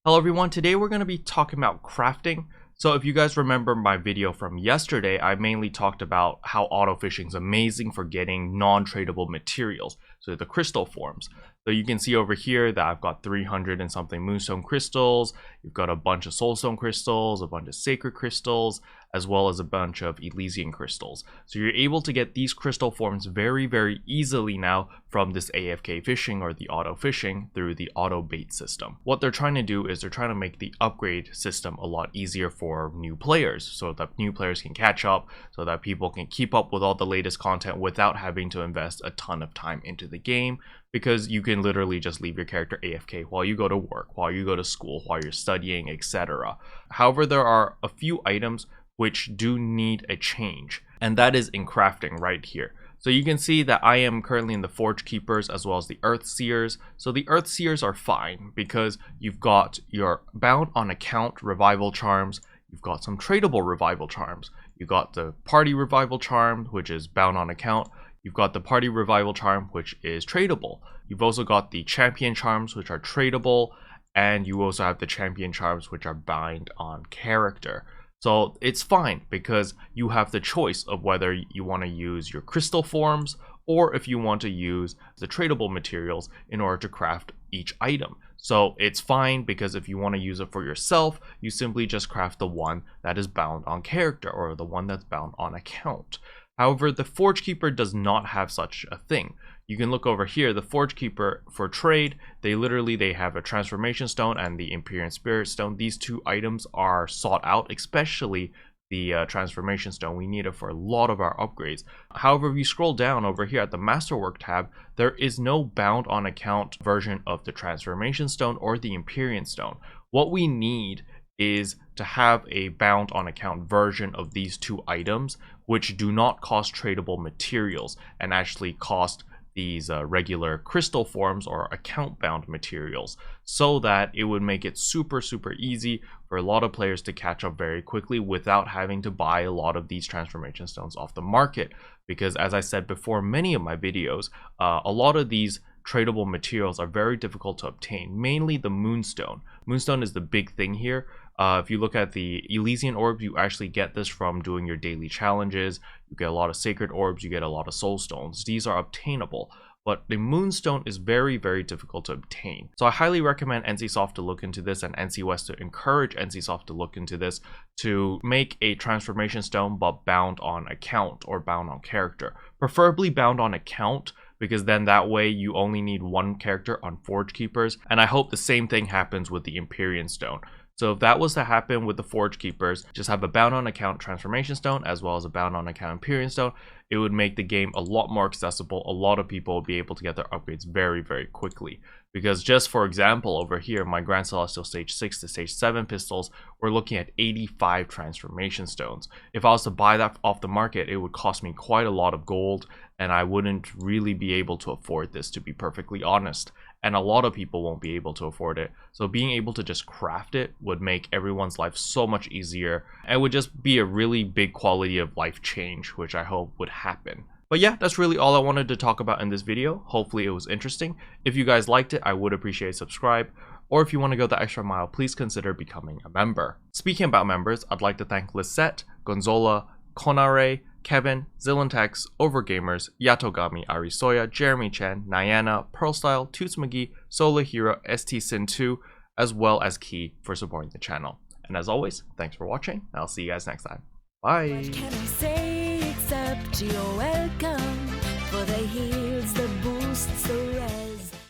Hello everyone, today we're going to be talking about crafting. So if you guys remember my video from yesterday, I mainly talked about how auto fishing is amazing for getting non-tradable materials, so the crystal forms. So you can see over here that I've got 300 and something moonstone crystals, you've got a bunch of soulstone crystals, a bunch of sacred crystals, as well as a bunch of Elysian crystals. So you're able to get these crystal forms very easily now from this AFK fishing or the auto fishing through the auto bait system. What they're trying to do is they're trying to make the upgrade system a lot easier for new players, so that new players can catch up, so that people can keep up with all the latest content without having to invest a ton of time into the game, because you can literally just leave your character AFK while you go to work, while you go to school, while you're studying, etc. However, there are a few items which do need a change, and that is in crafting right here. So you can see that I am currently in the Forge Keepers as well as the Earth Seers. So the Earth Seers are fine because you've got your bound on account revival charms, you've got some tradable revival charms, you've got the party revival charm, which is bound on account, you've got the party revival charm, which is tradable. You've also got the champion charms, which are tradable, and you also have the champion charms, which are bound on character. So it's fine because you have the choice of whether you want to use your crystal forms or if you want to use the tradable materials in order to craft each item. So it's fine because if you want to use it for yourself, you simply just craft the one that is bound on character or the one that's bound on account. However, the Forge Keeper does not have such a thing. You can look over here, the Forge Keeper for trade, they have a transformation stone and the Empyrean Spirit stone. These two items are sought out, especially the transformation stone. We need it for a lot of our upgrades. However, if you scroll down over here at the Masterwork tab, there is no bound on account version of the transformation stone or the Empyrean stone. What we need is to have a bound on account version of these two items, which do not cost tradable materials and actually cost these regular crystal forms or account bound materials, so that it would make it super easy for a lot of players to catch up very quickly without having to buy a lot of these transformation stones off the market. Because as I said before in many of my videos, a lot of these tradable materials are very difficult to obtain, mainly the moonstone. Moonstone is the big thing here. If you look at the Elysian orbs, you actually get this from doing your daily challenges. You get a lot of sacred orbs, you get a lot of soul stones. These are obtainable, but the moonstone is very difficult to obtain. So I highly recommend NCSoft to look into this, and NC West to encourage NCSoft to look into this to make a transformation stone but bound on account or bound on character. Preferably bound on account, because then that way you only need one character on Forge Keepers, and I hope the same thing happens with the Empyrean stone. So if that was to happen with the Forge Keepers, just have a bound on account transformation stone as well as a bound on account Empyrean stone, it would make the game a lot more accessible. A lot of people will be able to get their upgrades very quickly. Because just for example, over here, my Grand Celestial Stage 6 to Stage 7 pistols, we're looking at 85 transformation stones. If I was to buy that off the market, it would cost me quite a lot of gold, and I wouldn't really be able to afford this, to be perfectly honest. And a lot of people won't be able to afford it. So being able to just craft it would make everyone's life so much easier, and would just be a really big quality of life change, which I hope would happen. But yeah, that's really all I wanted to talk about in this video. Hopefully it was interesting. If you guys liked it, I would appreciate a subscribe. Or if you want to go the extra mile, please consider becoming a member. Speaking about members, I'd like to thank Lisette, Gonzola, Konare, Kevin, Zillantex, Overgamers, Yatogami, Arisoya, Jeremy Chen, Nyana, Pearlstyle, Toots McGee, Solar Hero, ST Sin 2, as well as Key for supporting the channel. And as always, thanks for watching, and I'll see you guys next time. Bye! What can I say except you're welcome for the heals, the boosts, the rest.